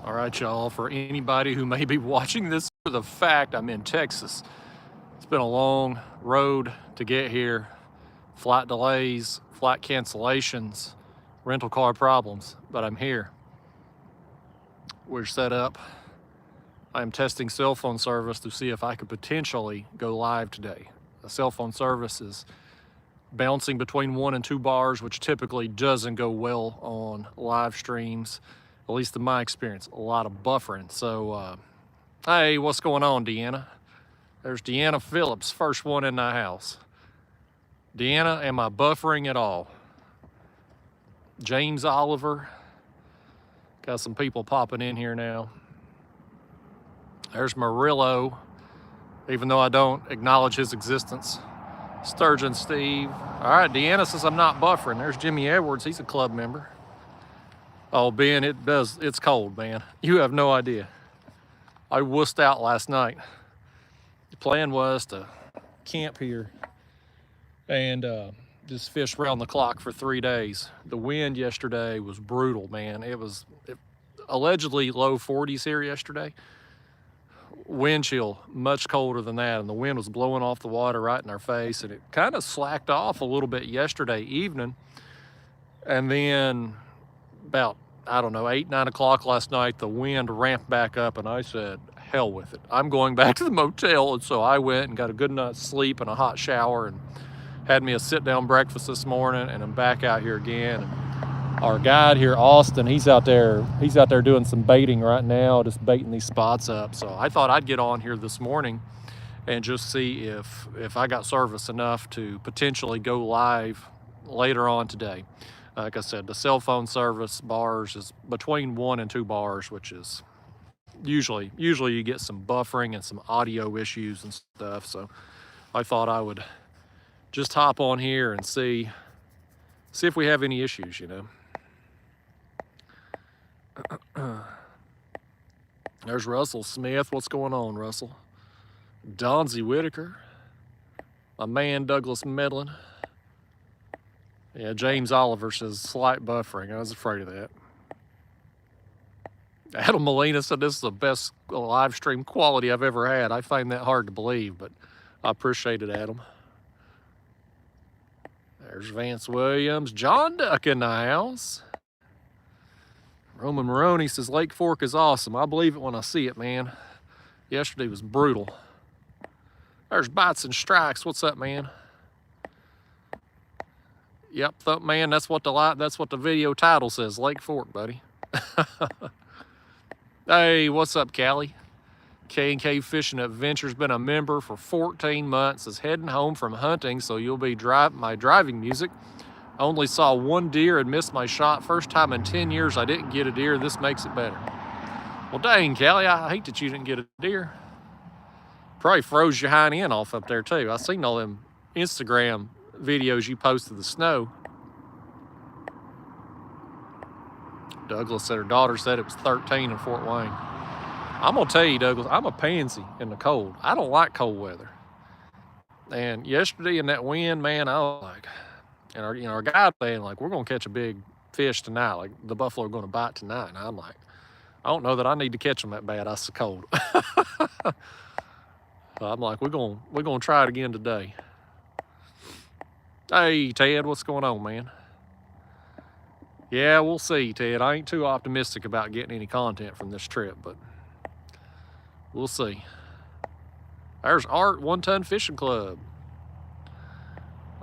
All right, y'all, for anybody who may be watching this for the fact, I'm in Texas. It's been a long road to get here. Flight delays, flight cancellations, rental car problems, but I'm here. We're set up. I am testing cell phone service to see if I could potentially go live today. The cell phone service is bouncing between 1 and 2 bars, which typically doesn't go well on live streams, at least in my experience. A lot of buffering. So, hey, what's going on, Deanna? There's Deanna Phillips, first one in the house. Deanna, am I buffering at all? James Oliver. Got some people popping in here now. There's Murillo, even though I don't acknowledge his existence. Sturgeon Steve. All right, Deanna says I'm not buffering. There's Jimmy Edwards. He's a club member. Oh, Ben, it's cold, man. You have no idea. I wussed out last night. The plan was to camp here and just fish around the clock for 3 days. The wind yesterday was brutal, man. It was allegedly low 40s here yesterday. Wind chill much colder than that, and the wind was blowing off the water right in our face, and it kind of slacked off a little bit yesterday evening. And then about, I don't know, 8, 9 o'clock last night, the wind ramped back up, and I said, hell with it. I'm going back to the motel. And so I went and got a good night's sleep and a hot shower and had me a sit-down breakfast this morning, and I'm back out here again. And our guide here, Austin, he's out there doing some baiting right now, just baiting these spots up. So I thought I'd get on here this morning and just see if I got service enough to potentially go live later on today. Like I said, the cell phone service bars is between 1 and 2 bars, which is usually you get some buffering and some audio issues and stuff. So I thought I would just hop on here and see if we have any issues, you know. There's Russell Smith. What's going on, Russell? Donzie Whitaker. My man, Douglas Medlin. Yeah, James Oliver says slight buffering. I was afraid of that. Adam Molina said this is the best live stream quality I've ever had. I find that hard to believe, but I appreciate it, Adam. There's Vance Williams. John Duck in the house. Roman Maroney says Lake Fork is awesome. I believe it when I see it, man. Yesterday was brutal. There's Bites and Strikes. What's up, man? Yep, man, that's what the video title says. Lake Fork, buddy. Hey, what's up, Callie? K&K Fishing Adventures, been a member for 14 months, is heading home from hunting, so you'll be my driving music. I only saw 1 deer and missed my shot. First time in 10 years I didn't get a deer. This makes it better. Well, dang, Callie, I hate that you didn't get a deer. Probably froze your hind end off up there, too. I seen all them Instagram videos you posted of the snow. Douglas said her daughter said it was 13 in Fort Wayne. I'm gonna tell you, Douglas, I'm a pansy in the cold. I don't like cold weather. And yesterday in that wind, man, I was like, and our guy saying like, we're gonna catch a big fish tonight. Like the buffalo are gonna bite tonight. And I'm like, I don't know that I need to catch them that bad. That's so cold. So I'm like, we're gonna try it again today. Hey, Ted, what's going on, man? Yeah, we'll see, Ted. I ain't too optimistic about getting any content from this trip, but we'll see. There's Art, 1 Ton Fishing Club.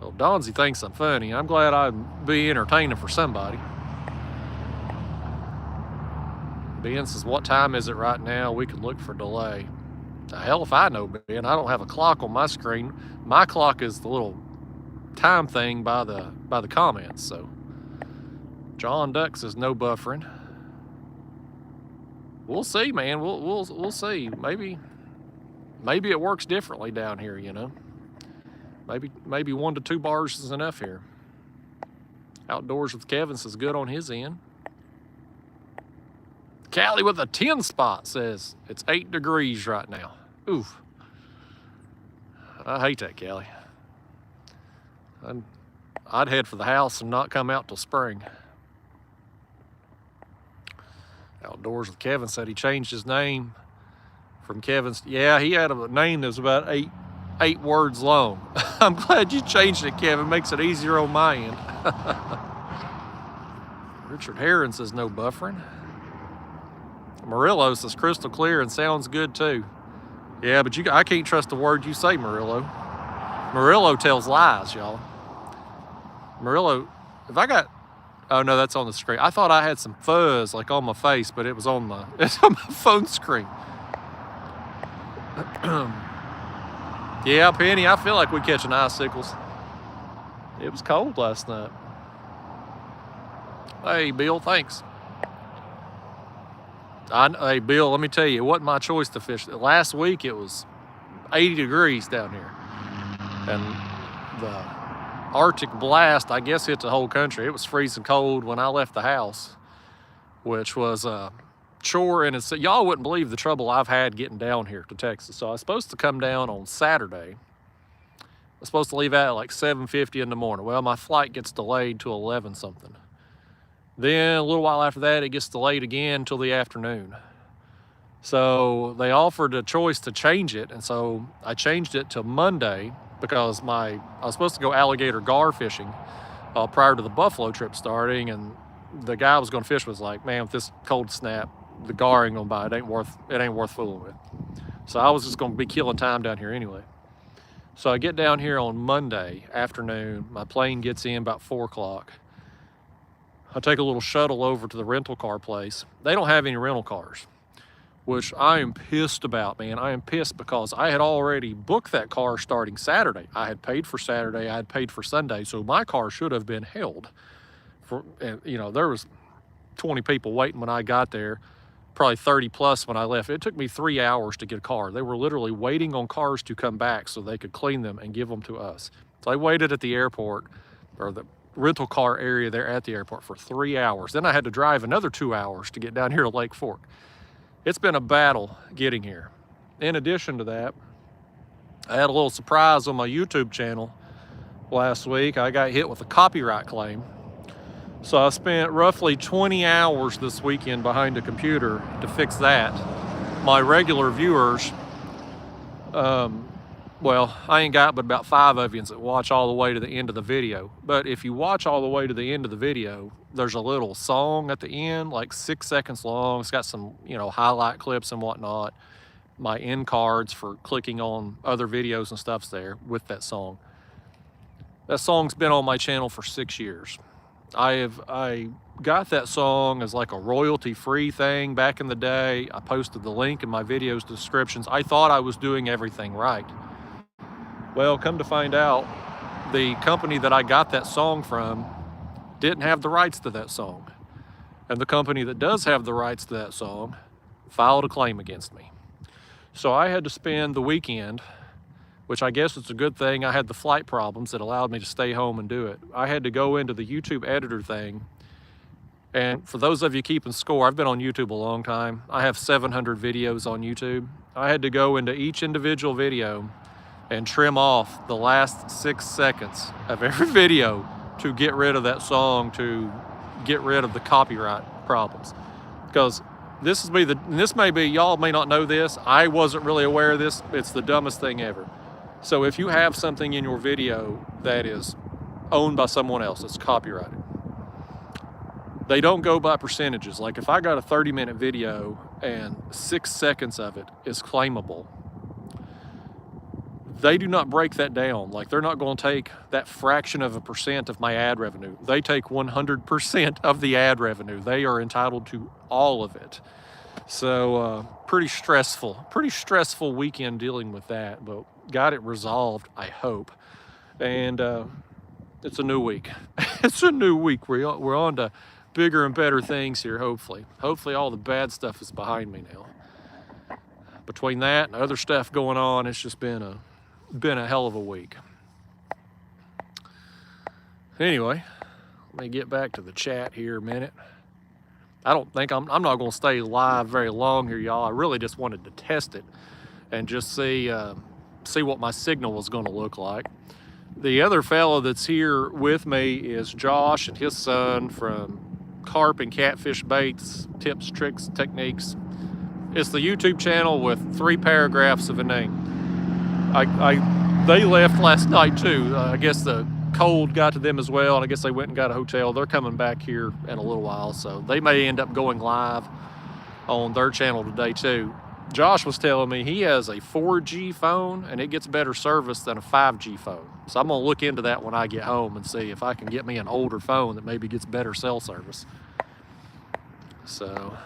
Well, Donzie thinks I'm funny. I'm glad I'd be entertaining for somebody. Ben says, what time is it right now? We could look for delay. The hell if I know, Ben. I don't have a clock on my screen. My clock is the little time thing by the comments. So John Duck says no buffering. We'll see, man. We'll see. Maybe it works differently down here, you know. Maybe 1 to 2 bars is enough here. Outdoors with Kevin says good on his end. Callie with a 10 spot says it's 8 degrees right now. Oof. I hate that, Callie. I'd head for the house and not come out till spring. Outdoors with Kevin said he changed his name from Kevin's. Yeah, he had a name that was about eight words long. I'm glad you changed it, Kevin. Makes it easier on my end. Richard Heron says no buffering. Murillo says crystal clear and sounds good too. Yeah, but I can't trust the word you say, Murillo. Murillo tells lies, y'all. Murillo, if I got, oh no, that's on the screen. I thought I had some fuzz like on my face, but it's on my phone screen. Yeah, Penny, I feel like we're catching icicles. It was cold last night. Hey, Bill, thanks. Hey, Bill, let me tell you, it wasn't my choice to fish. Last week, it was 80 degrees down here. And the Arctic blast, I guess, hit the whole country. It was freezing cold when I left the house, which was a chore. And y'all wouldn't believe the trouble I've had getting down here to Texas. So I was supposed to come down on Saturday. I was supposed to leave out at like 7:50 in the morning. Well, my flight gets delayed to 11 something. Then a little while after that, it gets delayed again until the afternoon. So they offered a choice to change it. And so I changed it to Monday because I was supposed to go alligator gar fishing prior to the buffalo trip starting. And the guy I was going to fish was like, man, with this cold snap, the gar ain't going to buy it. It ain't worth fooling with. So I was just going to be killing time down here anyway. So I get down here on Monday afternoon. My plane gets in about 4 o'clock. I take a little shuttle over to the rental car place. They don't have any rental cars, which I am pissed about, man. I am pissed because I had already booked that car starting Saturday. I had paid for Saturday, I had paid for Sunday, so my car should have been held. There was 20 people waiting when I got there, probably 30 plus when I left. It took me 3 hours to get a car. They were literally waiting on cars to come back so they could clean them and give them to us. So I waited at the airport, or the rental car area there at the airport, for 3 hours. Then I had to drive another 2 hours to get down here to Lake Fork. It's been a battle getting here. In addition to that, I had a little surprise on my YouTube channel last week. I got hit with a copyright claim. So I spent roughly 20 hours this weekend behind a computer to fix that. My regular viewers, well, I ain't got but about 5 of you that watch all the way to the end of the video. But if you watch all the way to the end of the video, there's a little song at the end, like 6 seconds long. It's got some, highlight clips and whatnot. My end cards for clicking on other videos and stuff's there with that song. That song's been on my channel for 6 years. I got that song as like a royalty-free thing back in the day. I posted the link in my video's descriptions. I thought I was doing everything right. Well, come to find out, the company that I got that song from didn't have the rights to that song. And the company that does have the rights to that song filed a claim against me. So I had to spend the weekend, which I guess is a good thing. I had the flight problems that allowed me to stay home and do it. I had to go into the YouTube editor thing. And for those of you keeping score, I've been on YouTube a long time. I have 700 videos on YouTube. I had to go into each individual video and trim off the last 6 seconds of every video to get rid of that song, to get rid of the copyright problems. Because this may be, y'all may not know this, I wasn't really aware of this, it's the dumbest thing ever. So if you have something in your video that is owned by someone else, it's copyrighted, they don't go by percentages. Like if I got a 30-minute video and 6 seconds of it is claimable, they do not break that down. Like they're not going to take that fraction of a percent of my ad revenue. They take 100% of the ad revenue. They are entitled to all of it. So pretty stressful weekend dealing with that, but got it resolved, I hope. And it's a new week. It's a new week. We're on to bigger and better things here, hopefully. Hopefully all the bad stuff is behind me now. Between that and other stuff going on, it's just been a hell of a week. Anyway, let me get back to the chat here a minute. I don't think I'm not going to stay live very long here, y'all. I really just wanted to test it and just see what my signal was going to look like. The other fellow that's here with me is Josh and his son from carp and catfish baits, tips, tricks, techniques. It's the YouTube channel with 3 paragraphs of a name. They left last night too. I guess the cold got to them as well, and I guess they went and got a hotel. They're coming back here in a little while, so they may end up going live on their channel today too. Josh was telling me he has a 4G phone and it gets better service than a 5G phone. So I'm gonna look into that when I get home and see if I can get me an older phone that maybe gets better cell service. So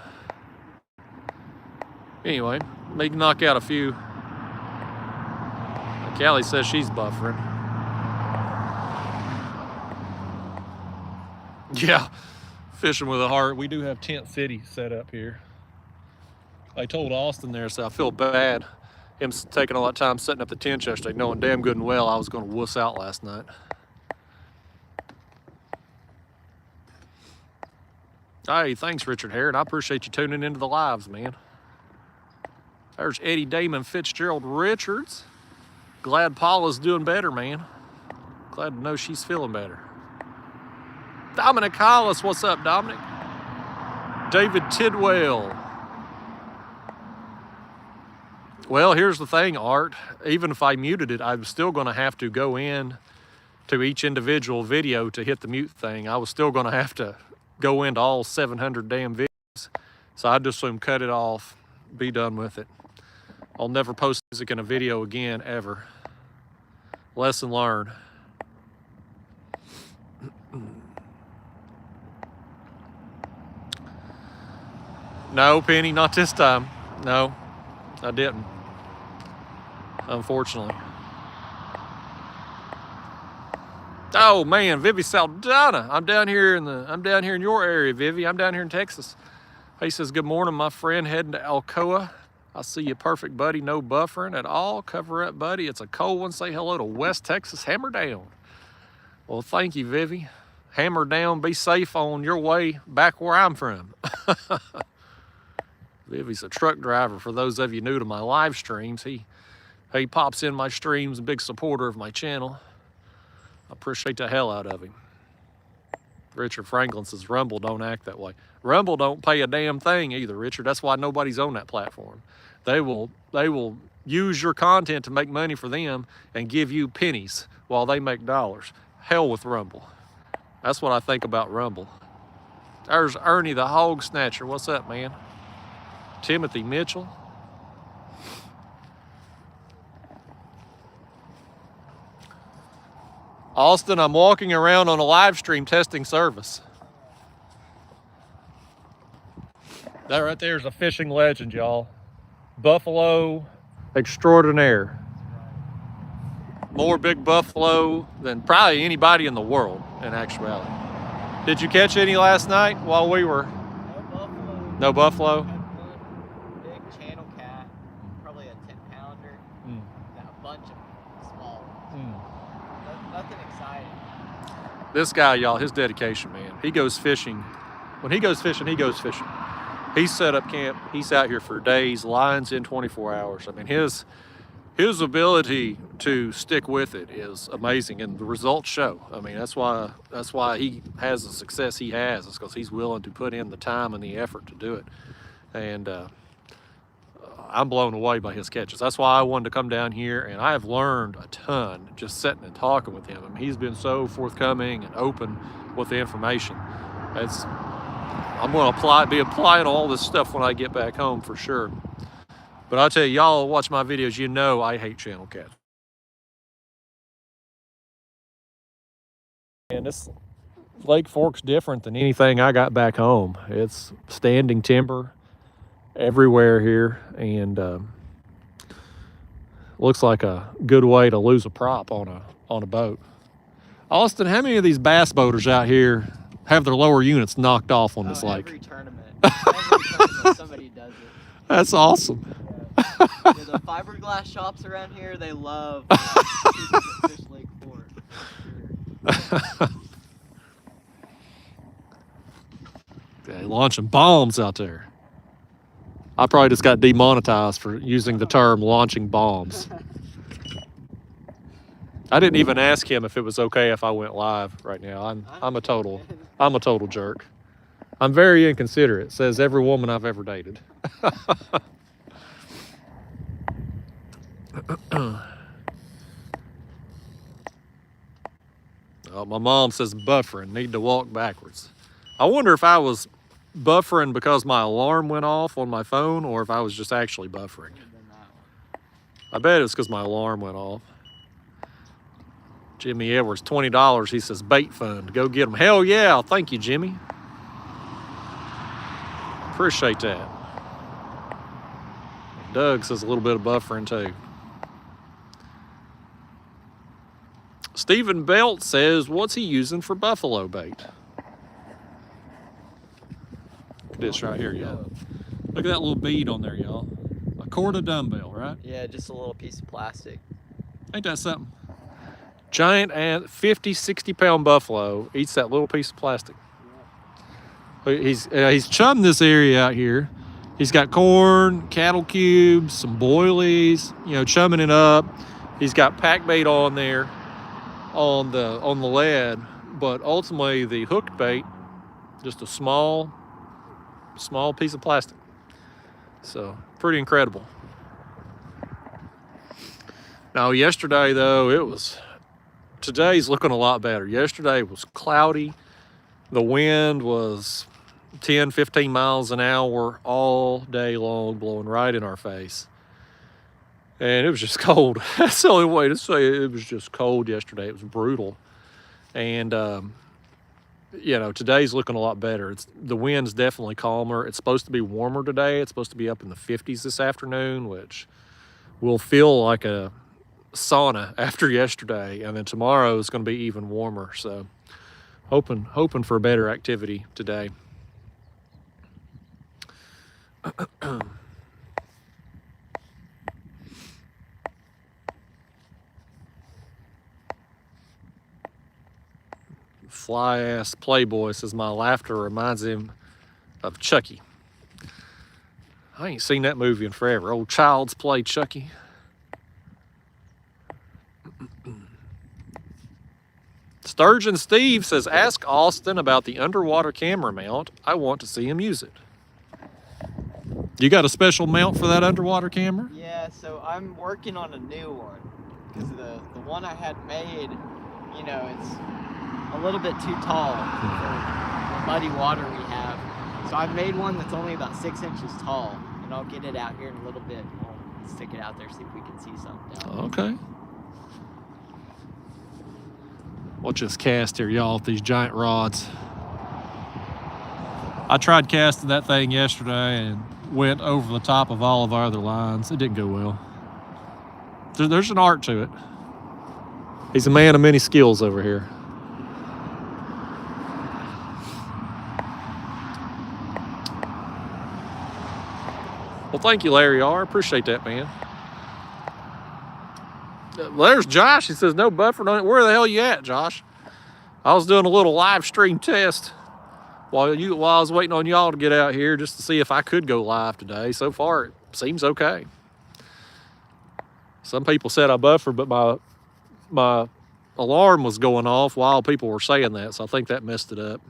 anyway, maybe knock out a few. Callie says she's buffering. Yeah, fishing with a heart. We do have Tent City set up here. I told Austin there, so I feel bad. Him taking a lot of time setting up the tent yesterday, knowing damn good and well I was going to wuss out last night. Hey, thanks, Richard Harron. I appreciate you tuning into the lives, man. There's Eddie Damon Fitzgerald Richards. Glad Paula's doing better, man. Glad to know she's feeling better. Dominic Hollis, what's up, Dominic? David Tidwell. Well, here's the thing, Art. Even if I muted it, I'm still going to have to go in to each individual video to hit the mute thing. I was still going to have to go into all 700 damn videos. So I'd just assume cut it off, be done with it. I'll never post music in a video again, ever. Lesson learned. No, Penny, not this time. No, I didn't. Unfortunately. Oh man, Vivi Saldana. I'm down here in your area, Vivi. I'm down here in Texas. He says, good morning, my friend, heading to Alcoa. I see you perfect, buddy. No buffering at all. Cover up, buddy. It's a cold one. Say hello to West Texas. Hammer down. Well, thank you, Vivi. Hammer down. Be safe on your way back where I'm from. Vivi's a truck driver. For those of you new to my live streams, he pops in my streams, a big supporter of my channel. I appreciate the hell out of him. Richard Franklin says, Rumble don't act that way. Rumble don't pay a damn thing either, Richard. That's why nobody's on that platform. They will use your content to make money for them and give you pennies while they make dollars. Hell with Rumble. That's what I think about Rumble. There's Ernie the Hog Snatcher. What's up, man? Timothy Mitchell. Austin, I'm walking around on a live stream testing service. That right there is a fishing legend, y'all. Buffalo extraordinaire. More big buffalo than probably anybody in the world, in actuality. Did you catch any last night while we were? No buffalo. No buffalo? Big channel cat, probably a 10-pounder, and a bunch of small ones. Nothing exciting. This guy, y'all, his dedication, man. He goes fishing. When he goes fishing, he goes fishing. He's set up camp. He's out here for days, lines in 24 hours. I mean, his ability to stick with it is amazing, and the results show. I mean, that's why he has the success he has. It's because he's willing to put in the time and the effort to do it. And I'm blown away by his catches. That's why I wanted to come down here, and I have learned a ton just sitting and talking with him. I mean, he's been so forthcoming and open with the information. I'm going to be applying all this stuff when I get back home for sure. But I'll tell you, y'all watch my videos, you know I hate channel cats. And this Lake Fork's different than anything I got back home. It's standing timber everywhere here, and looks like a good way to lose a prop on a boat. Austin, how many of these bass boaters out here have their lower units knocked off on this lake? Every tournament. Somebody does it. That's awesome. Yeah, the fiberglass shops around here, they love Fish Lake Fork. Sure. They launching bombs out there. I probably just got demonetized for using the term launching bombs. I didn't even ask him if it was okay if I went live right now. I'm a total jerk. I'm very inconsiderate, says every woman I've ever dated. My mom says buffering, need to walk backwards. I wonder if I was buffering because my alarm went off on my phone or if I was just actually buffering. I bet it's because my alarm went off. Jimmy Edwards, $20. He says bait fund. Go get them. Hell yeah. Thank you, Jimmy. Appreciate that. Doug says a little bit of buffering too. Stephen Belt says, what's he using for buffalo bait? Look at this right here, y'all. Look at that little bead on there, y'all. A cord of dumbbell, right? Yeah, just a little piece of plastic. Ain't that something? Giant and 50, 60-pound buffalo eats that little piece of plastic. He's chummed this area out here. He's got corn, cattle cubes, some boilies, you know, chumming it up. He's got pack bait on there on the lead, but ultimately the hooked bait, just a small piece of plastic. So pretty incredible. Now yesterday though, today's looking a lot better. Yesterday was cloudy. The wind was 10, 15 miles an hour all day long, blowing right in our face. And it was just cold. That's the only way to say it. It was just cold yesterday. It was brutal. And, you know, today's looking a lot better. The wind's definitely calmer. It's supposed to be warmer today. It's supposed to be up in the 50s this afternoon, which will feel like a sauna after yesterday. And then tomorrow is going to be even warmer. So hoping for better activity today. Fly ass Playboy says my laughter reminds him of Chucky. I ain't seen that movie in forever. Old Child's Play Chucky. Sturgeon Steve says, ask Austin about the underwater camera mount. I want to see him use it. You got a special mount for that underwater camera? Yeah, so I'm working on a new one. Because the one I had made, you know, it's a little bit too tall for the muddy water we have. So I've made one that's only about 6 inches tall. And I'll get it out here in a little bit. And we'll stick it out there, see if we can see something down there. Okay. Watch us cast here, y'all, with these giant rods. I tried casting that thing yesterday and went over the top of all of our other lines. It didn't go well. There's an art to it. He's a man of many skills over here. Well, thank you, Larry R. Appreciate that, man. There's Josh. He says, no buffer on it. Where the hell you at, Josh? I was doing a little live stream test while I was waiting on y'all to get out here just to see if I could go live today. So far, it seems okay. Some people said I buffered, but my alarm was going off while people were saying that, so I think that messed it up.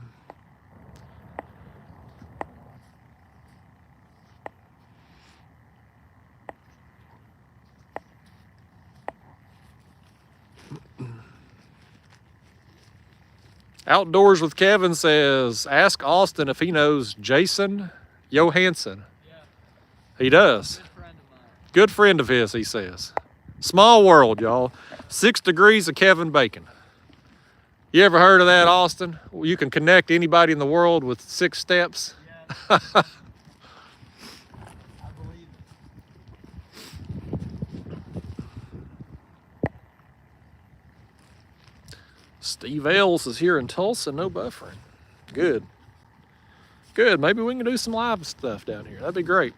Outdoors with Kevin says, ask Austin if he knows Jason Johansson. Yeah. He does. Good friend of mine. Good friend of his, he says. Small world, y'all. 6 degrees of Kevin Bacon. You ever heard of that, Austin? You can connect anybody in the world with 6 steps. Yeah. I believe it. Steve Ailes is here in Tulsa, no buffering. Good. Good, maybe we can do some live stuff down here. That'd be great.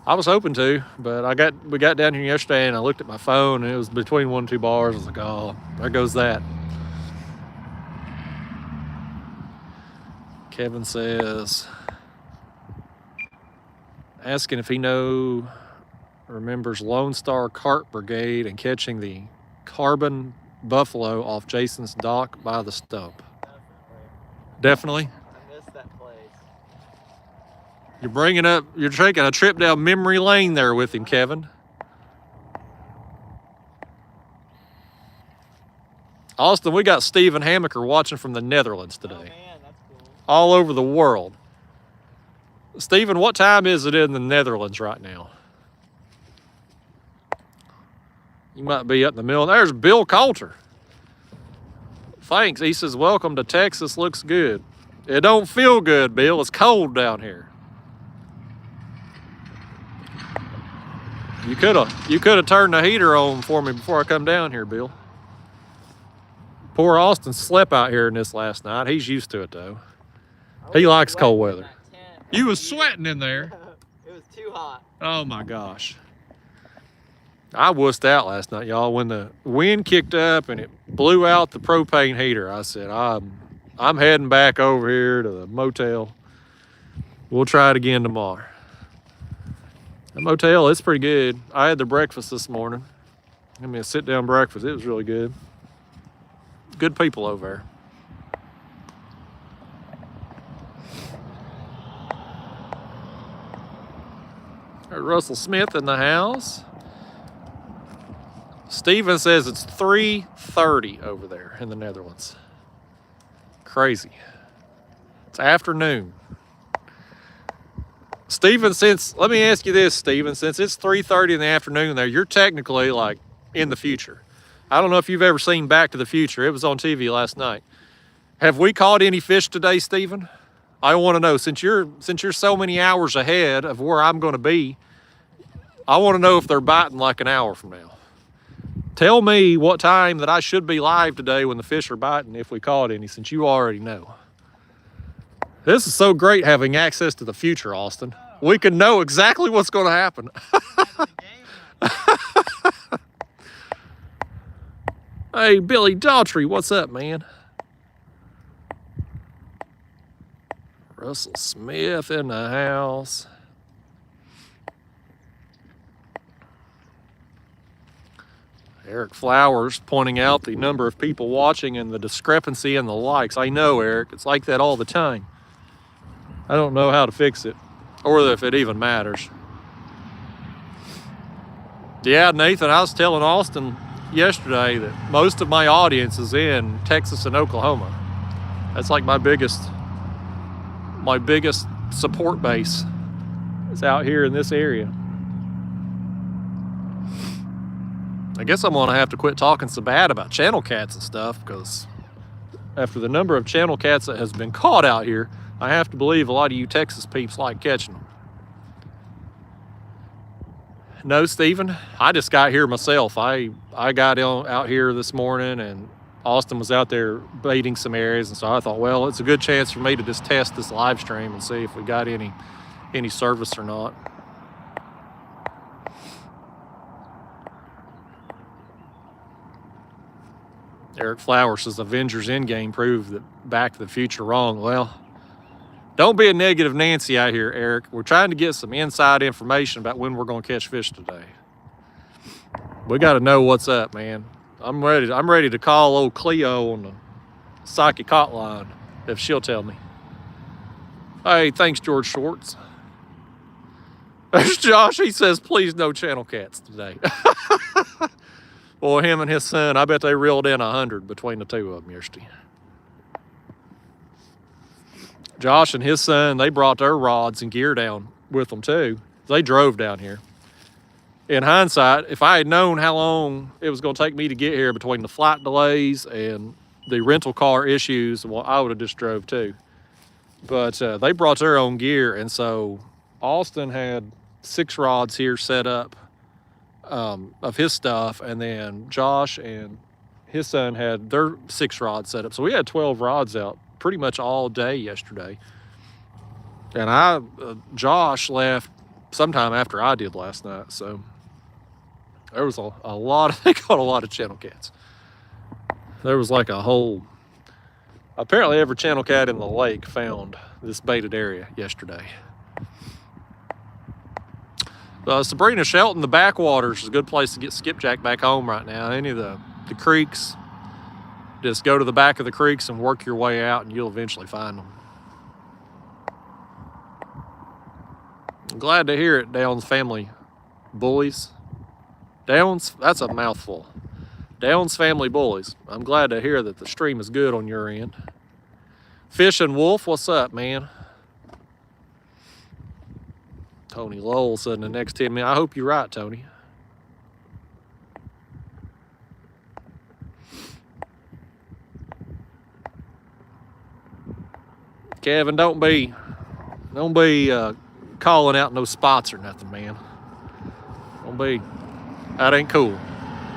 I was hoping to, but we got down here yesterday and I looked at my phone and it was between 1 and 2 bars. I was like, oh, there goes that. Kevin says, asking if he remembers Lone Star Carp Brigade and catching the carbon buffalo off Jason's dock by the stump. Definitely. I miss that place. You're taking a trip down memory lane there with him, Kevin. Austin, we got Stephen Hammaker watching from the Netherlands today. Oh man, that's cool. All over the world. Stephen, what time is it in the Netherlands right now? You might be up in the middle. There's Bill Coulter. Thanks. He says, welcome to Texas. Looks good. It don't feel good, Bill. It's cold down here. You could have turned the heater on for me before I come down here, Bill. Poor Austin slept out here in this last night. He's used to it though. He likes cold weather. You was sweating in there. It was too hot. Oh my gosh. I wussed out last night, y'all. When the wind kicked up and it blew out the propane heater, I said, I'm heading back over here to the motel. We'll try it again tomorrow. The motel, it's pretty good. I had the breakfast this morning. Give me a sit-down breakfast. It was really good. Good people over there. Russell Smith in the house. Steven says it's 3:30 over there in the Netherlands. Crazy. It's afternoon. Steven, let me ask you this, Steven, since it's 3:30 in the afternoon there, you're technically like in the future. I don't know if you've ever seen Back to the Future. It was on TV last night. Have we caught any fish today, Steven? I want to know, since you're so many hours ahead of where I'm going to be, I want to know if they're biting like an hour from now. Tell me what time that I should be live today when the fish are biting, if we caught any, since you already know. This is so great having access to the future, Austin. We can know exactly what's going to happen. Hey, Billy Daughtry, what's up, man? Russell Smith in the house. Eric Flowers pointing out the number of people watching and the discrepancy in the likes. I know, Eric, it's like that all the time. I don't know how to fix it, or if it even matters. Yeah, Nathan, I was telling Austin yesterday that most of my audience is in Texas and Oklahoma. That's like my biggest support base is out here in this area. I guess I'm gonna have to quit talking so bad about channel cats and stuff, because after the number of channel cats that has been caught out here, I have to believe a lot of you Texas peeps like catching them. No, Stephen, I just got here myself. I got out here this morning and Austin was out there baiting some areas, and so I thought, well, it's a good chance for me to just test this live stream and see if we got any service or not. Eric Flowers says Avengers Endgame proved that Back to the Future wrong. Well, don't be a negative Nancy out here, Eric. We're trying to get some inside information about when we're going to catch fish today. We got to know what's up, man. I'm ready to call old Cleo on the psychic hotline if she'll tell me. Hey, thanks, George Schwartz. There's Josh. He says, please no channel cats today. Boy, him and his son, I bet they reeled in 100 between the two of them yesterday. Josh and his son, they brought their rods and gear down with them too. They drove down here. In hindsight, if I had known how long it was going to take me to get here between the flight delays and the rental car issues, well, I would have just drove too. But they brought their own gear, and so Austin had 6 rods here set up of his stuff, and then Josh and his son had their 6 rods set up. So we had 12 rods out pretty much all day yesterday. And Josh left sometime after I did last night, so there was a lot, they caught a lot of channel cats. There was like a whole, apparently every channel cat in the lake found this baited area yesterday. Sabrina Shelton, the backwaters, is a good place to get skipjack back home right now. Any of the creeks, Just go to the back of the creeks and work your way out, and you'll eventually find them. I'm glad to hear it, Downs family bullies. Downs, that's a mouthful. Downs family bullies. I'm glad to hear that the stream is good on your end. Fish and Wolf, what's up, man? Tony Lowell said in the next 10 minutes. I hope you're right, Tony. Kevin, don't be calling out no spots or nothing, man. Don't be. That ain't cool.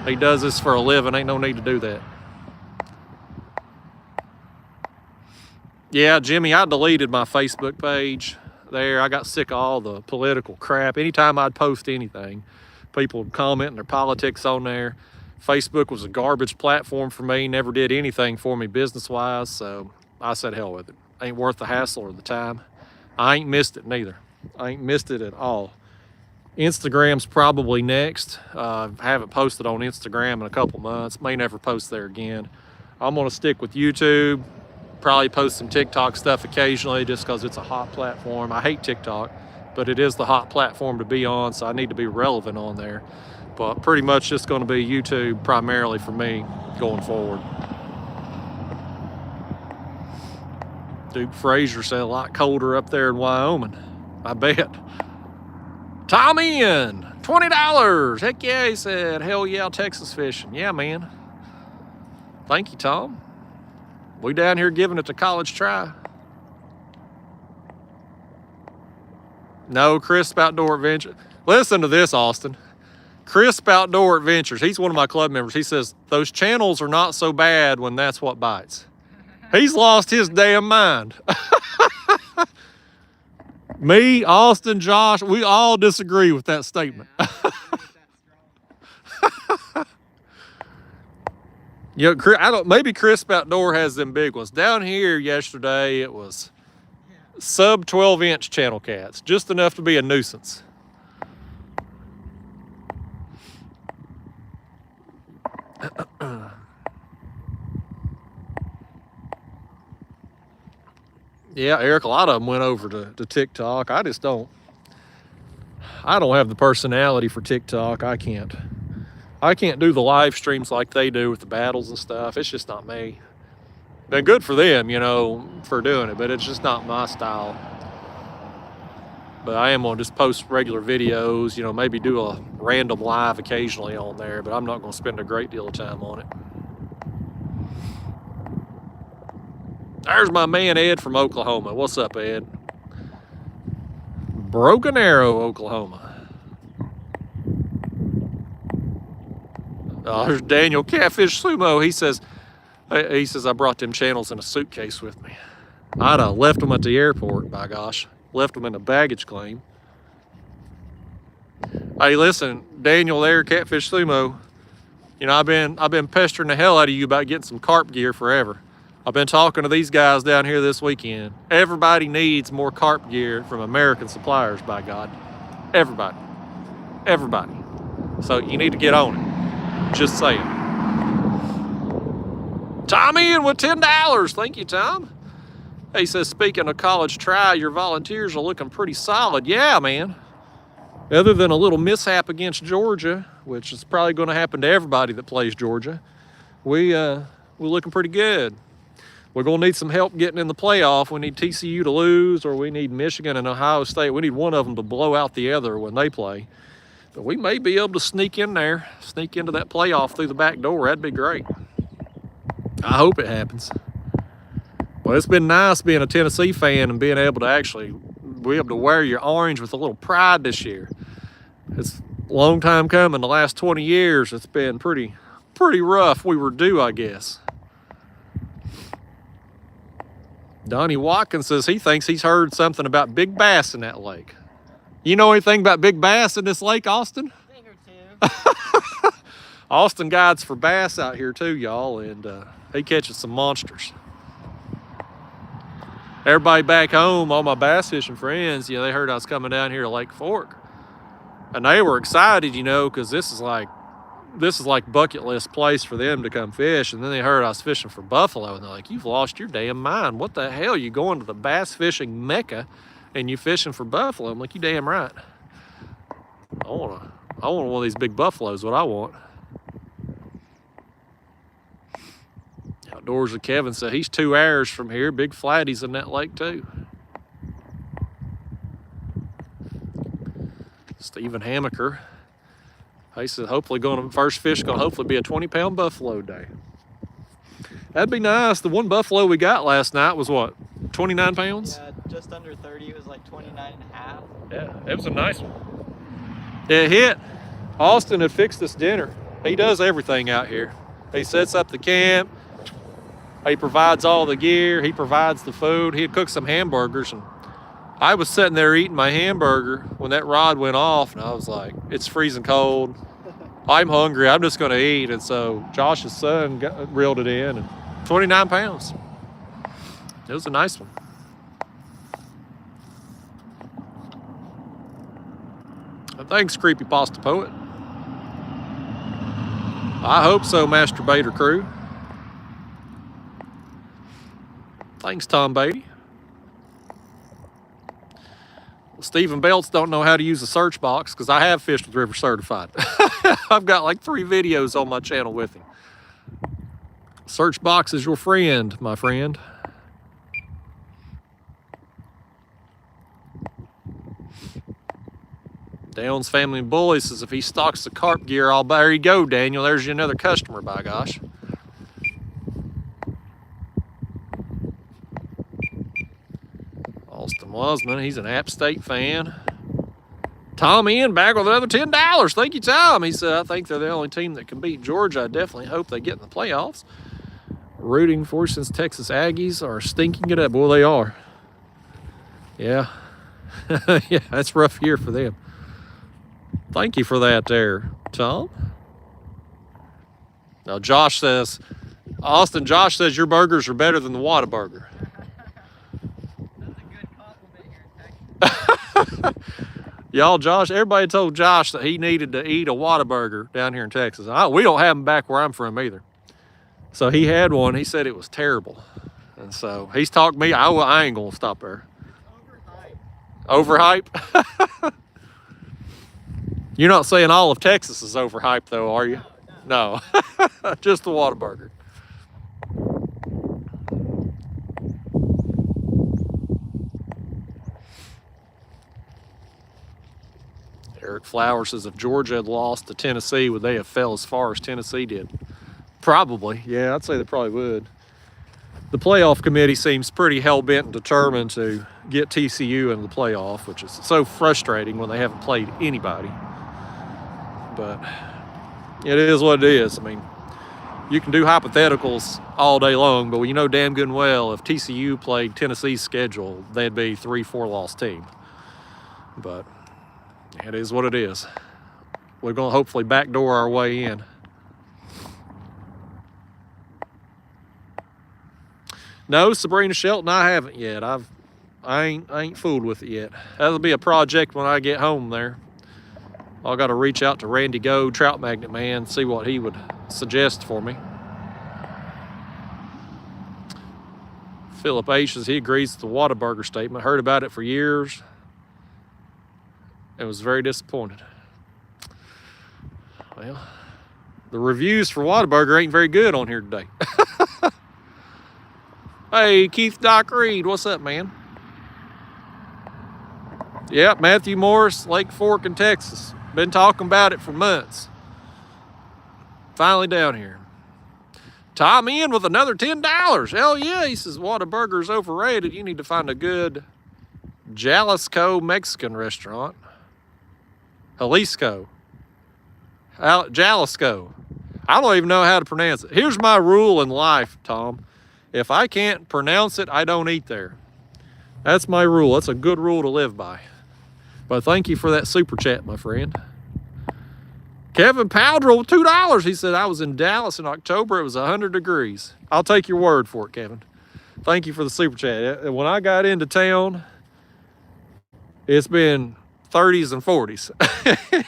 He does this for a living. Ain't no need to do that. Yeah, Jimmy, I deleted my Facebook page there. I got sick of all the political crap. Anytime I'd post anything, people would comment their politics on there. Facebook was a garbage platform for me. Never did anything for me business-wise, so I said hell with it. Ain't worth the hassle or the time. I ain't missed it neither. I ain't missed it at all. Instagram's probably next. I haven't posted on Instagram in a couple months. May never post there again. I'm gonna stick with YouTube. Probably post some TikTok stuff occasionally just because it's a hot platform. I hate TikTok, but it is the hot platform to be on, so I need to be relevant on there. But pretty much just gonna be YouTube primarily for me going forward. Duke Frazier said a lot colder up there in Wyoming. I bet. Tom Ian, $20. Heck yeah, he said. Hell yeah, Texas fishing. Yeah, man. Thank you, Tom. We down here giving it the college try. No, Crisp Outdoor Adventure. Listen to this, Austin. Crisp Outdoor Adventures. He's one of my club members. He says, those channels are not so bad when that's what bites. He's lost his damn mind. Me, Austin, Josh, we all disagree with that statement. You know, maybe Crisp Outdoor has them big ones. Down here yesterday, it was sub 12-inch channel cats, just enough to be a nuisance. Yeah, Eric, a lot of them went over to TikTok. I don't have the personality for TikTok. I can't do the live streams like they do with the battles and stuff. It's just not me. Been good for them, you know, for doing it, but it's just not my style. But I am gonna just post regular videos, you know, maybe do a random live occasionally on there, but I'm not gonna spend a great deal of time on it. There's my man Ed from Oklahoma. What's up, Ed? Broken Arrow, Oklahoma. There's Daniel Catfish Sumo. He says I brought them channels in a suitcase with me. I'd have left them at the airport, by gosh. Left them in a baggage claim. Hey, listen, Daniel there, Catfish Sumo. You know, I've been pestering the hell out of you about getting some carp gear forever. I've been talking to these guys down here this weekend. Everybody needs more carp gear from American suppliers, by God. Everybody. Everybody. So you need to get on it. Just saying. Tom Ian with $10. Thank you, Tom. He says, speaking of college try, your volunteers are looking pretty solid. Yeah, man. Other than a little mishap against Georgia, which is probably going to happen to everybody that plays Georgia, we're looking pretty good. We're going to need some help getting in the playoff. We need TCU to lose, or we need Michigan and Ohio State. We need one of them to blow out the other when they play. But we may be able to sneak in there, sneak into that playoff through the back door. That'd be great. I hope it happens. Well, it's been nice being a Tennessee fan and being able to actually be able to wear your orange with a little pride this year. It's a long time coming. The last 20 years, it's been pretty rough. We were due, I guess. Donnie Watkins says he thinks he's heard something about big bass in that lake. You know anything about big bass in this lake, Austin? A thing or two. Austin guides for bass out here too, y'all, and he catches some monsters. Everybody back home, all my bass fishing friends, you know, they heard I was coming down here to Lake Fork. And they were excited, you know, because this is like this is like bucket list place for them to come fish. And then they heard I was fishing for buffalo, and they're like, "You've lost your damn mind. What the hell? You going to the bass fishing mecca and you fishing for buffalo?" I'm like, "You damn right. I want one of these big buffaloes, what I want." Outdoors with Kevin said he's 2 hours from here. Big flatties in that lake too. Stephen Hammaker, he said hopefully first fish gonna hopefully be a 20-pound buffalo day. That'd be nice. The one buffalo we got last night was what, 29 pounds? Yeah, just under 30. It was like 29 and a half. Yeah, it was a nice one. It hit. Austin had fixed us dinner. He does everything out here. He sets up the camp. He provides all the gear. He provides the food. He cooked some hamburgers, and I was sitting there eating my hamburger when that rod went off, and I was like, it's freezing cold. I'm hungry. I'm just going to eat. And so Josh's son reeled it in, and 29 pounds. It was a nice one. Thanks, Creepypasta Poet. I hope so, Masturbator Crew. Thanks, Tom Beatty. Stephen Belts don't know how to use a search box because I have fished with River Certified. I've got like 3 videos on my channel with him. Search box is your friend, my friend. Downs Family Bully says if he stocks the carp gear, I'll buy. There you go, Daniel. There's you another customer, by gosh. Austin Wasman, he's an App State fan. Tom Ian back with another $10. Thank you, Tom. He said, I think they're the only team that can beat Georgia. I definitely hope they get in the playoffs. Rooting for since Texas Aggies are stinking it up. Well, they are. Yeah. Yeah, that's a rough year for them. Thank you for that there, Tom. Now, Josh says, Austin, Josh says your burgers are better than the Whataburger. That's a good compliment here in Texas. Y'all, Josh, everybody told Josh that he needed to eat a Whataburger down here in Texas. We don't have them back where I'm from either. So he had one. He said it was terrible. And so he's talked to me. I ain't going to stop there. Overhype? You're not saying all of Texas is overhyped, though, are you? No. Just the Whataburger. Eric Flowers says if Georgia had lost to Tennessee, would they have fell as far as Tennessee did? Probably. Yeah, I'd say they probably would. The playoff committee seems pretty hell-bent and determined to get TCU in the playoff, which is so frustrating when they haven't played anybody. But it is what it is. I mean, you can do hypotheticals all day long, but you know damn good and well if TCU played Tennessee's schedule, they'd be 3-4 loss team. But it is what it is. We're going to hopefully backdoor our way in. No, Sabrina Shelton, I haven't yet. I ain't fooled with it yet. That'll be a project when I get home there. I got to reach out to Randy Goad, Trout Magnet Man, see what he would suggest for me. Philip H. says he agrees with the Whataburger statement. Heard about it for years and was very disappointed. Well, the reviews for Whataburger ain't very good on here today. Hey, Keith Doc Reed, what's up, man? Yep, Matthew Morris, Lake Fork in Texas. Been talking about it for months. Finally down here. Tom Ian with another $10. Hell yeah, he says Whataburger's overrated. You need to find a good Jalisco Mexican restaurant. Jalisco. Jalisco. I don't even know how to pronounce it. Here's my rule in life, Tom. If I can't pronounce it, I don't eat there. That's my rule. That's a good rule to live by. But thank you for that super chat, my friend. Kevin Powdrell, $2. He said, I was in Dallas in October. It was 100 degrees. I'll take your word for it, Kevin. Thank you for the super chat. When I got into town, it's been 30s and 40s.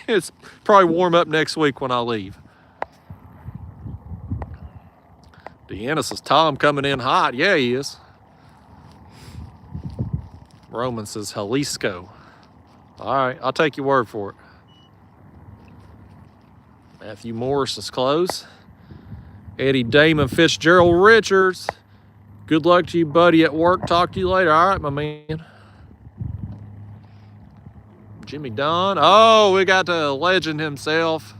It's probably warm up next week when I leave. Deanna says, Tom coming in hot. Yeah, he is. Roman says, Jalisco. All right, I'll take your word for it. Matthew Morris is close. Eddie Damon Fitzgerald Richards. Good luck to you, buddy, at work. Talk to you later. All right, my man. Jimmy Don. Oh, we got the legend himself.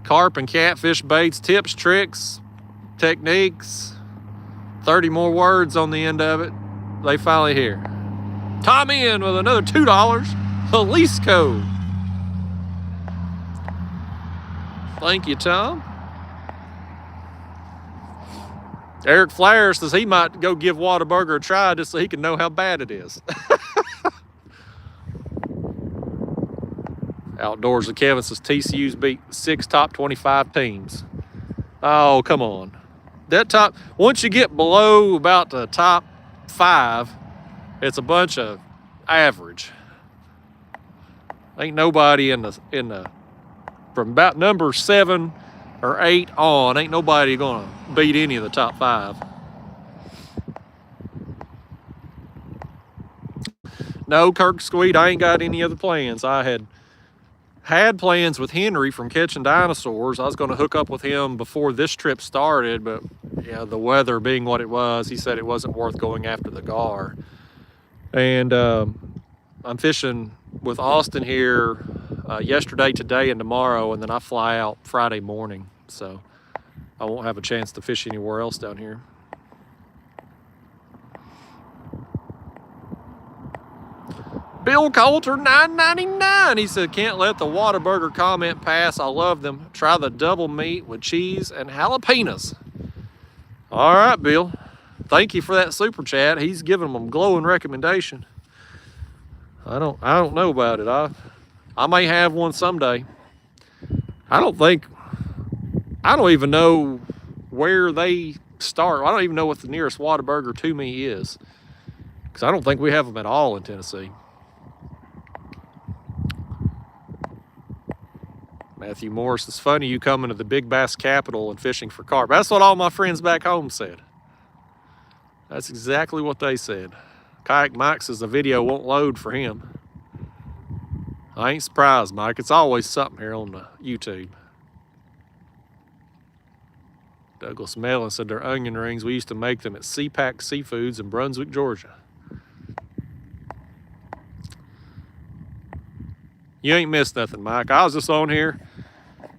Carp and catfish baits, tips, tricks, techniques. 30 more words on the end of it. They finally here. Tom in with another $2. Jalisco. Thank you, Tom. Eric Flair says he might go give Whataburger a try just so he can know how bad it is. Outdoors with Kevin says TCU's beat 6 top 25 teams. Oh, come on. That top, once you get below about the top 5, it's a bunch of average. Ain't nobody in the from about number 7 or 8 on, ain't nobody gonna beat any of the top 5. No, Kirk Sweet, I ain't got any other plans. I had plans with Henry from Catching Dinosaurs. I was going to hook up with him before this trip started, but yeah, the weather being what it was, he said it wasn't worth going after the gar. And I'm fishing with Austin here yesterday, today, and tomorrow, and then I fly out Friday morning, so I won't have a chance to fish anywhere else down here. Bill Coulter, $9.99. He said, can't let the Whataburger comment pass. I love them. Try the double meat with cheese and jalapenos. All right, Bill. Thank you for that super chat. He's giving them a glowing recommendation. I don't know about it. I may have one someday. I don't even know where they start. I don't even know what the nearest Whataburger to me is, because I don't think we have them at all in Tennessee. Matthew Morris, it's funny you coming to the big bass capital and fishing for carp. That's what all my friends back home said. That's exactly what they said. Kayak Mike says the video won't load for him. I ain't surprised, Mike. It's always something here on the YouTube. Douglas Mellon said they're onion rings. We used to make them at CPAC Seafoods in Brunswick, Georgia. You ain't missed nothing, Mike. I was just on here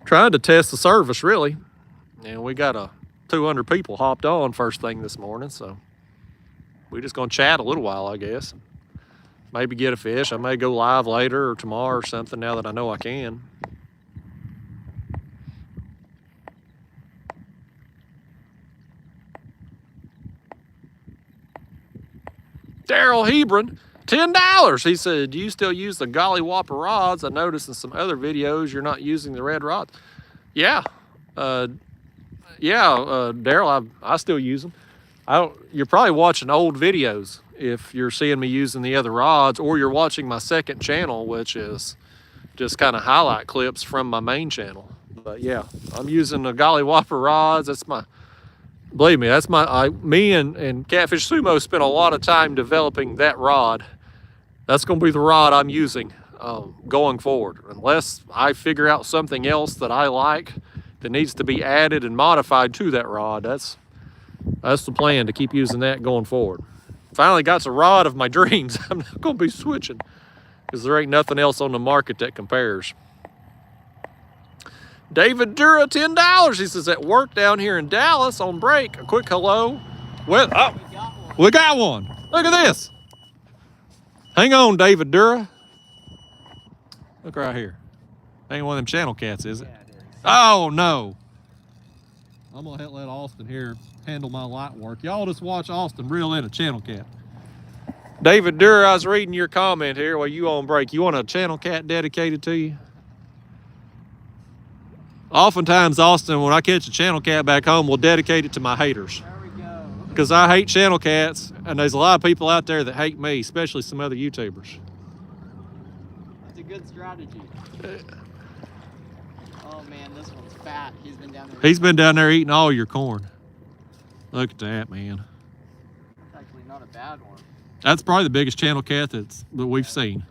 trying to test the service, really. And we got 200 people hopped on first thing this morning, so we're just going to chat a little while, I guess. Maybe get a fish. I may go live later or tomorrow or something now that I know I can. Daryl Hebron, $10. He said, do you still use the Golly Whopper rods? I noticed in some other videos you're not using the red rods. Yeah. Daryl, I still use them. You're probably watching old videos if you're seeing me using the other rods, or you're watching my second channel, which is just kind of highlight clips from my main channel. But yeah, I'm using the Golly Whopper rods. That's my, believe me, that's me and Catfish Sumo spent a lot of time developing that rod. That's going to be the rod I'm using going forward. Unless I figure out something else that I like that needs to be added and modified to that rod, that's the plan, to keep using that going forward. Finally got the rod of my dreams. I'm not going to be switching because there ain't nothing else on the market that compares. David Dura, $10. He says, at work down here in Dallas on break. A quick hello. Well, we got one. Look at this. Hang on, David Dura. Look right here. Ain't one of them channel cats, is it? Yeah, it is. Oh, no. I'm going to let Austin here handle my light work. Y'all just watch Austin reel in a channel cat. David Dura, I was reading your comment here while you on break. You want a channel cat dedicated to you? Oftentimes, Austin, when I catch a channel cat back home, we'll dedicate it to my haters. There we go. Because I hate channel cats, and there's a lot of people out there that hate me, especially some other YouTubers. That's a good strategy. Oh man, this one's fat. He's been down there. He's been down there eating all your corn. Look at that, man. It's actually not a bad one. That's probably the biggest channel cat that we've seen.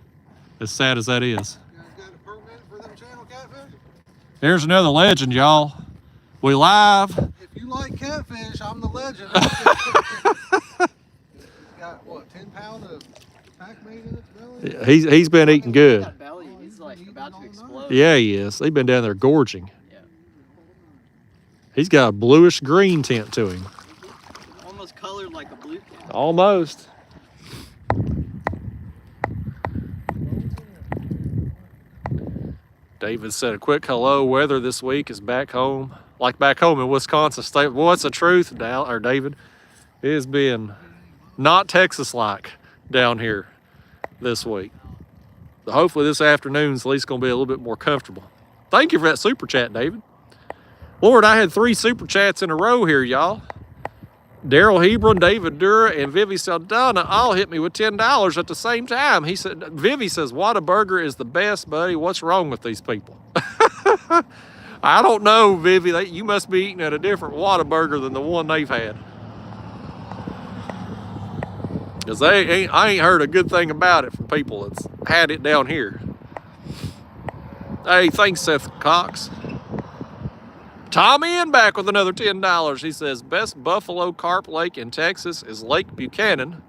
As sad as that is. You guys got a permit for them channel catfish? There's another legend, y'all. We live. If you like catfish, I'm the legend. Got what, 10 pounds of pack meat in its belly? He's been eating good. That belly, he's like about to explode. Yeah, he is. They've been down there gorging. Yeah. He's got a bluish green tint to him. Almost colored like a blue cat. Almost. David said a quick hello. Weather this week is back home, like back home in Wisconsin State. Well, what's the truth, David? It has been not Texas-like down here this week. But hopefully this afternoon's at least going to be a little bit more comfortable. Thank you for that super chat, David. Lord, I had 3 super chats in a row here, y'all. Daryl Hebron, David Dura, and Vivi Saldana all hit me with $10 at the same time. He said, Vivi says, Whataburger is the best, buddy. What's wrong with these people? I don't know, Vivi. You must be eating at a different Whataburger than the one they've had. Because I ain't heard a good thing about it from people that's had it down here. Hey, thanks, Seth Cox. Tommy in back with another $10. He says, best buffalo carp lake in Texas is Lake Buchanan.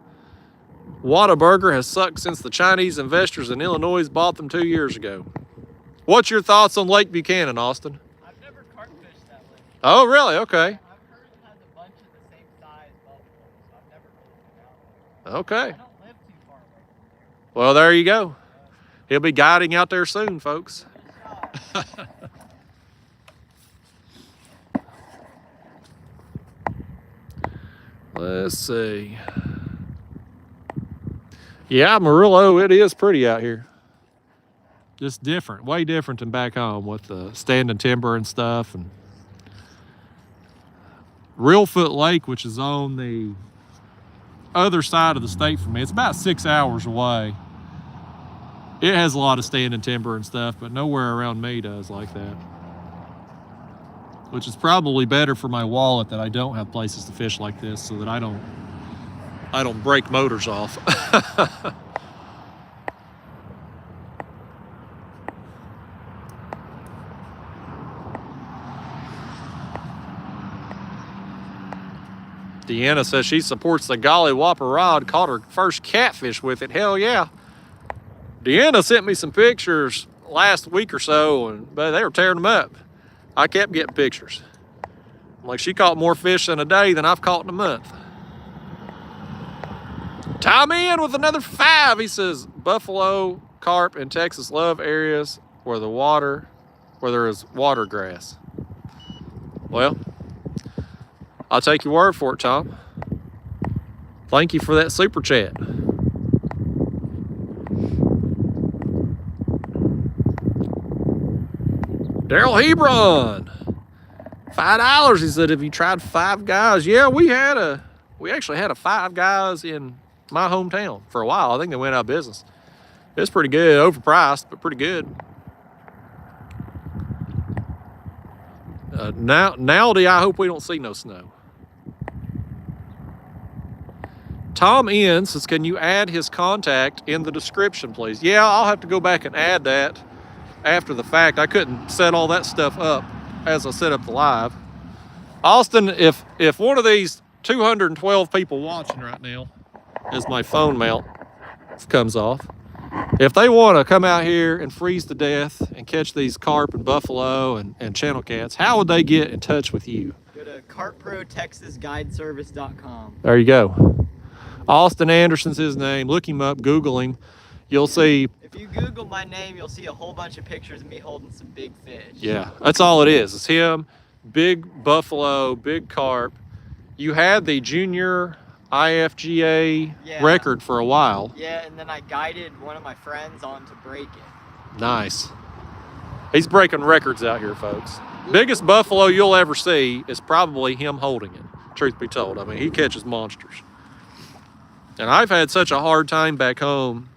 Whataburger has sucked since the Chinese investors in Illinois bought them 2 years ago. What's your thoughts on Lake Buchanan, Austin? I've never carp fished that lake. Oh, really? Okay. I've heard it has a bunch of the same size buffalo, so I've never really been out there. Okay. I don't live too far away from there. Well, there you go. He'll be guiding out there soon, folks. Let's see. Yeah, Amarillo, it is pretty out here. Just different, way different than back home with the standing timber and stuff. And Reelfoot Lake, which is on the other side of the state from me, it's about 6 hours away. It has a lot of standing timber and stuff, but nowhere around me does like that. Which is probably better for my wallet that I don't have places to fish like this, so that I don't break motors off. Deanna says she supports the Golly Whopper rod, caught her first catfish with it. Hell yeah. Deanna sent me some pictures last week or so, but they were tearing them up. I kept getting pictures. Like, she caught more fish in a day than I've caught in a month. Tommy in with another 5. He says, buffalo, carp, and Texas love areas where there is water grass. Well, I'll take your word for it, Tom. Thank you for that super chat. Daryl Hebron, $5. He said, have you tried Five Guys? Yeah, we actually had a Five Guys in my hometown for a while. I think they went out of business. It's pretty good, overpriced, but pretty good. Nowdy, I hope we don't see no snow. Tom N says, can you add his contact in the description, please? Yeah, I'll have to go back and add that after the fact. I couldn't set all that stuff up as I set up the live. Austin, if one of these 212 people watching right now, as my phone mount comes off, if they want to come out here and freeze to death and catch these carp and buffalo and channel cats, how would they get in touch with you? Go to carpprotexasguideservice.com. There you go. Austin Anderson's his name. Look him up, Google him. You'll see. If you Google my name, you'll see a whole bunch of pictures of me holding some big fish. Yeah, that's all it is. It's him, big buffalo, big carp. You had the junior IFGA record for a while. Yeah, and then I guided one of my friends on to break it. Nice. He's breaking records out here, folks. Biggest buffalo you'll ever see is probably him holding it, truth be told. I mean, he catches monsters. And I've had such a hard time back home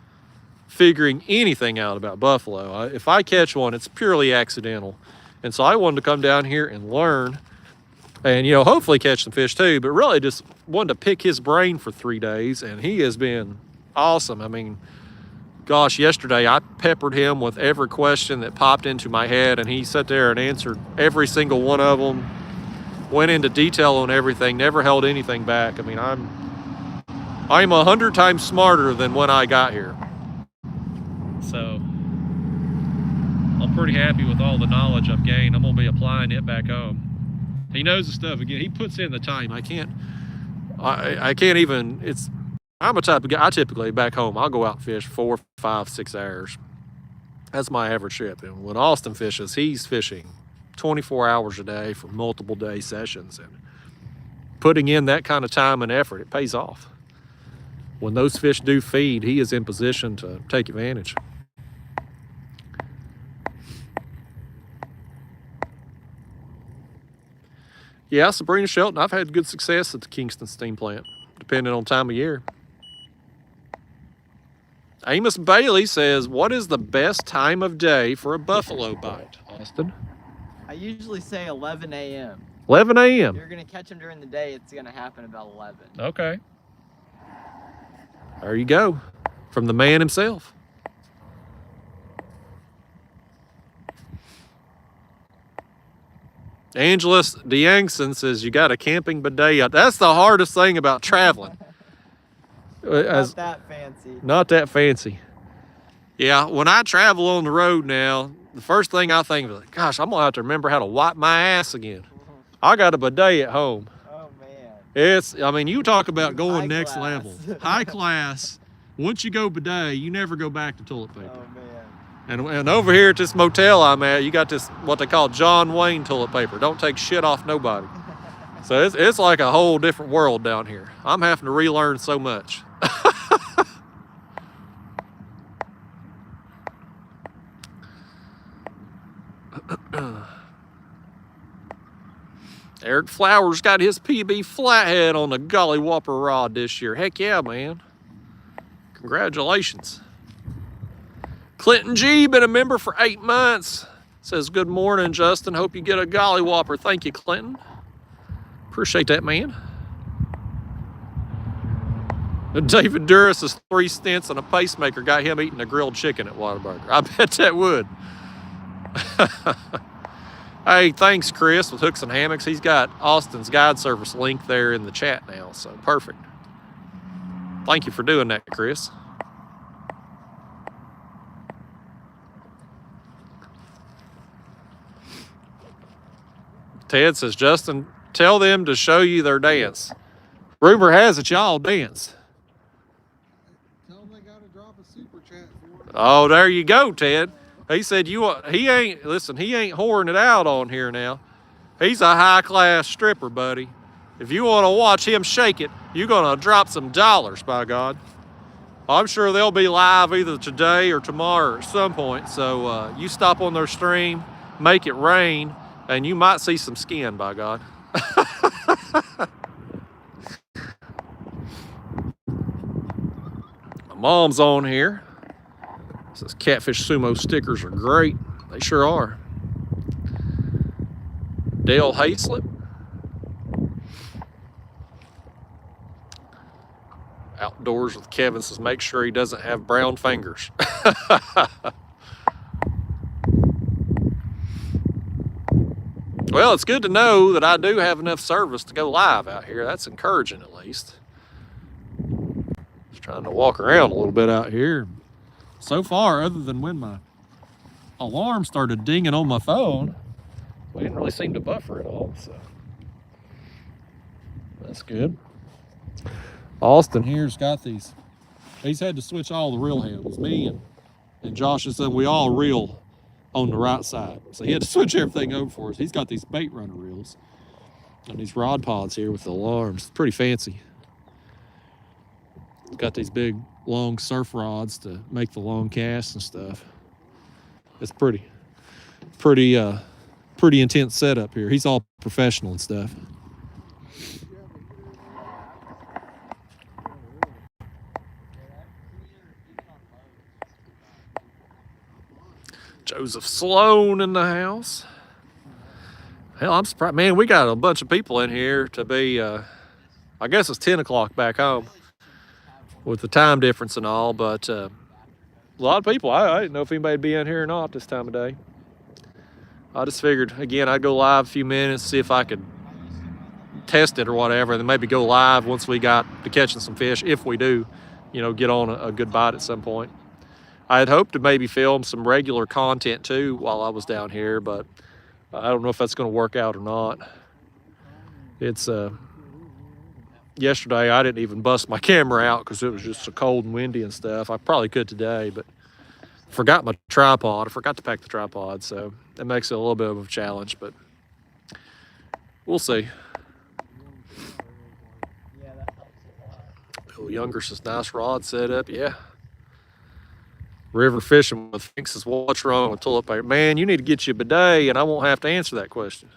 figuring anything out about buffalo. If I catch one, it's purely accidental. And so I wanted to come down here and learn and, you know, hopefully catch some fish too, but really just wanted to pick his brain for 3 days, and he has been awesome. I mean, gosh, yesterday I peppered him with every question that popped into my head, and he sat there and answered every single one of them, went into detail on everything, never held anything back. I mean, I'm 100 times smarter than when I got here. So I'm pretty happy with all the knowledge I've gained. I'm gonna be applying it back home. He knows the stuff again. He puts in the time. I can't even, I'm a type of guy, I typically back home, I'll go out and fish 4, 5, 6 hours. That's my average trip. And when Austin fishes, he's fishing 24 hours a day for multiple day sessions. And putting in that kind of time and effort, it pays off. When those fish do feed, he is in position to take advantage. Yeah, Sabrina Shelton, I've had good success at the Kingston Steam Plant, depending on time of year. Amos Bailey says, what is the best time of day for a buffalo bite, Austin? I usually say 11 a.m. 11 a.m. If you're going to catch them during the day, it's going to happen about 11. Okay. There you go. From the man himself. Angeles DeYangson says, you got a camping bidet. That's the hardest thing about traveling. Not that fancy. Not that fancy. Yeah, when I travel on the road now, the first thing I think is, gosh, I'm going to have to remember how to wipe my ass again. I got a bidet at home. Oh, man. I mean, you talk about going High next class. level. High class. Once you go bidet, you never go back to toilet paper. Oh, man. And over here at this motel I'm at, you got this, what they call John Wayne toilet paper. Don't take shit off nobody. So it's like a whole different world down here. I'm having to relearn so much. Eric Flowers got his PB flathead on the Golly Whopper rod this year. Heck yeah, man. Congratulations. Clinton G, been a member for 8 months. Says, good morning, Justin. Hope you get a Golly Whopper. Thank you, Clinton. Appreciate that, man. David Duras' 3 stints and a pacemaker got him eating a grilled chicken at Whataburger. I bet that would. Hey, thanks, Chris, with Hooks and Hammocks. He's got Austin's guide service link there in the chat now, so perfect. Thank you for doing that, Chris. Ted says, Justin, tell them to show you their dance. Rumor has it y'all dance. Tell them they got to drop a super chat for it. Oh, there you go, Ted. He said he ain't whoring it out on here now. He's a high-class stripper, buddy. If you want to watch him shake it, you're going to drop some dollars, by God. I'm sure they'll be live either today or tomorrow at some point. So you stop on their stream, make it rain, and you might see some skin, by God. My mom's on here. Says Catfish Sumo stickers are great. They sure are. Dale Hayslip. Outdoors with Kevin says make sure he doesn't have brown fingers. Well, it's good to know that I do have enough service to go live out here. That's encouraging, at least. Just trying to walk around a little bit out here. So far, other than when my alarm started dinging on my phone, we didn't really seem to buffer at all, so that's good. Austin here's got these. He's had to switch all the reel handles. Me and Josh and son, we all reel on the right side. So he had to switch everything over for us. He's got these bait runner reels and these rod pods here with the alarms. It's pretty fancy. Got these big long surf rods to make the long casts and stuff. It's pretty intense setup here. He's all professional and stuff. Joseph Sloan in the house. Hell, I'm surprised. Man, we got a bunch of people in here to be, I guess it's 10 o'clock back home with the time difference and all, but a lot of people. I didn't know if anybody'd be in here or not this time of day. I just figured, again, I'd go live a few minutes, see if I could test it or whatever, and then maybe go live once we got to catching some fish, if we do, you know, get on a good bite at some point. I had hoped to maybe film some regular content too while I was down here, but I don't know if that's going to work out or not. It's yesterday I didn't even bust my camera out because it was just so cold and windy and stuff. I probably could today, but forgot my tripod. I forgot to pack the tripod, so that makes it a little bit of a challenge, but we'll see. Yeah, that helps a lot. Bill Younger's nice rod setup, yeah. River fishing with Finks is what's wrong with toilet paper. Man, you need to get you a bidet and I won't have to answer that question.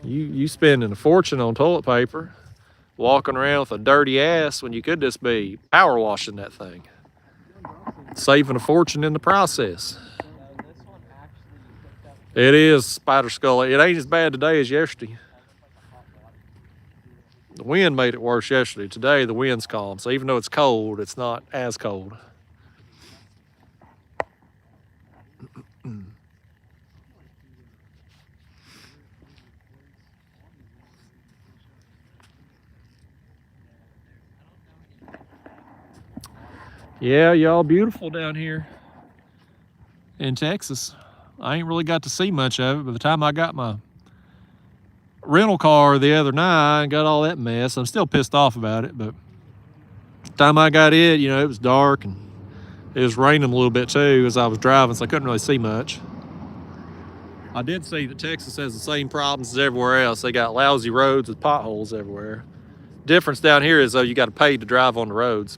You spending a fortune on toilet paper, walking around with a dirty ass when you could just be power washing that thing. Saving a fortune in the process. No, this one actually hooked up. It is spider skull. It ain't as bad today as yesterday. The wind made it worse yesterday. Today the wind's calm, so even though it's cold, it's not as cold. Yeah, y'all beautiful down here in Texas. I ain't really got to see much of it. By the time I got my rental car the other night and got all that mess, I'm still pissed off about it, but the time I got it, you know, it was dark and it was raining a little bit too as I was driving, so I couldn't really see much. I did see that Texas has the same problems as everywhere else. They got lousy roads with potholes everywhere. Difference down here is though you got to pay to drive on the roads.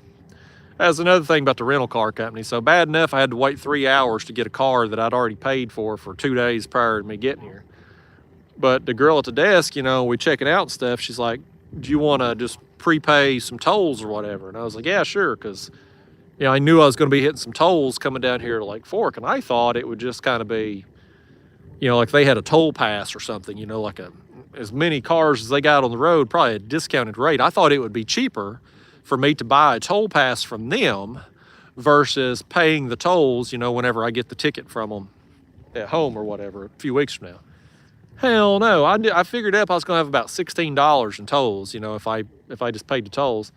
That's another thing about the rental car company. So bad enough I had to wait 3 hours to get a car that I'd already paid for 2 days prior to me getting here. But the girl at the desk, you know, we checking out and stuff, she's like, do you want to just prepay some tolls or whatever? And I was like, yeah, sure, because you know, I knew I was going to be hitting some tolls coming down here to Lake Fork, and I thought it would just kind of be, you know, like they had a toll pass or something, you know, like as many cars as they got on the road, probably a discounted rate. I thought it would be cheaper for me to buy a toll pass from them versus paying the tolls, you know, whenever I get the ticket from them at home or whatever a few weeks from now. Hell no, I figured up I was gonna have about $16 in tolls, you know, if I just paid the tolls.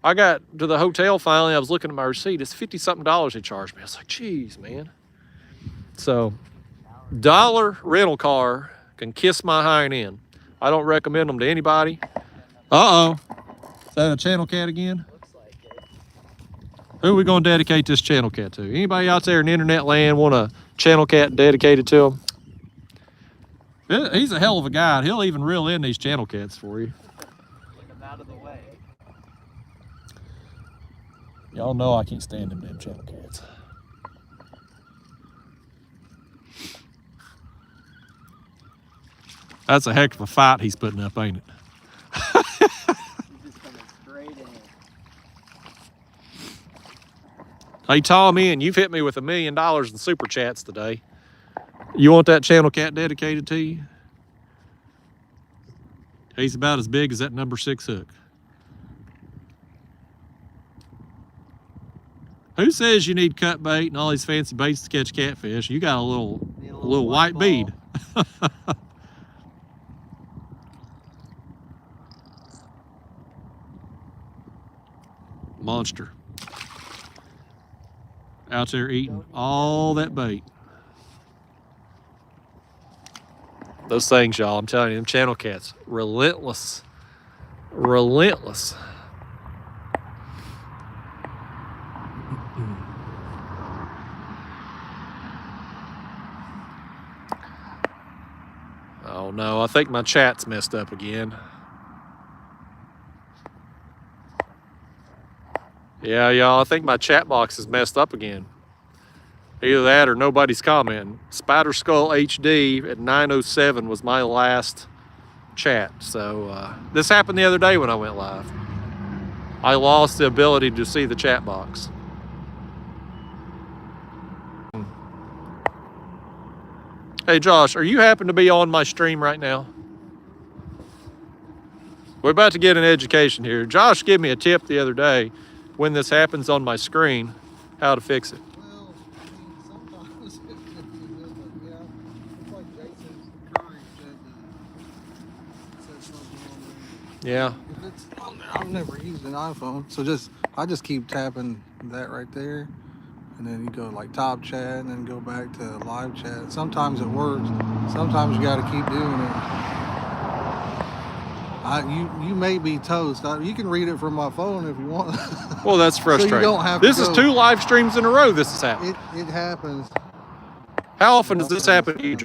I got to the hotel finally, I was looking at my receipt, it's $50-something they charged me. I was like, geez, man. So, dollar rental car can kiss my hind end. I don't recommend them to anybody. Uh-oh. Is that a channel cat again? Looks like it. Who are we going to dedicate this channel cat to? Anybody out there in internet land want a channel cat dedicated to him? He's a hell of a guy. He'll even reel in these channel cats for you. Get him out of the way. Y'all know I can't stand them damn channel cats. That's a heck of a fight he's putting up, ain't it? Hey, Tommy, and you've hit me with $1 million in super chats today. You want that channel cat dedicated to you? He's about as big as that number 6 hook. Who says you need cut bait and all these fancy baits to catch catfish? You got a little white bead. Monster. Out there eating all that bait. Those things, y'all, I'm telling you, them channel cats, relentless. Relentless. Oh no, I think my chat's messed up again. Yeah, y'all, I think my chat box is messed up again. Either that or nobody's commenting. Spider Skull HD at 9:07 was my last chat. So this happened the other day when I went live. I lost the ability to see the chat box. Hey, Josh, are you happen to be on my stream right now? We're about to get an education here. Josh gave me a tip the other day when this happens on my screen, how to fix it. Well, I mean, sometimes it can be good, but yeah, it's like Jason's courage that says something on there. Yeah. If it's on there, I've never used an iPhone, so I just keep tapping that right there, and then you go like top chat, and then go back to live chat. Sometimes it works. Sometimes you got to keep doing it. You may be toast. You can read it from my phone if you want. Well, that's frustrating. So you don't have to This is go. 2 live streams in a row this has happened. It happens. How often does this happen to you, Josh?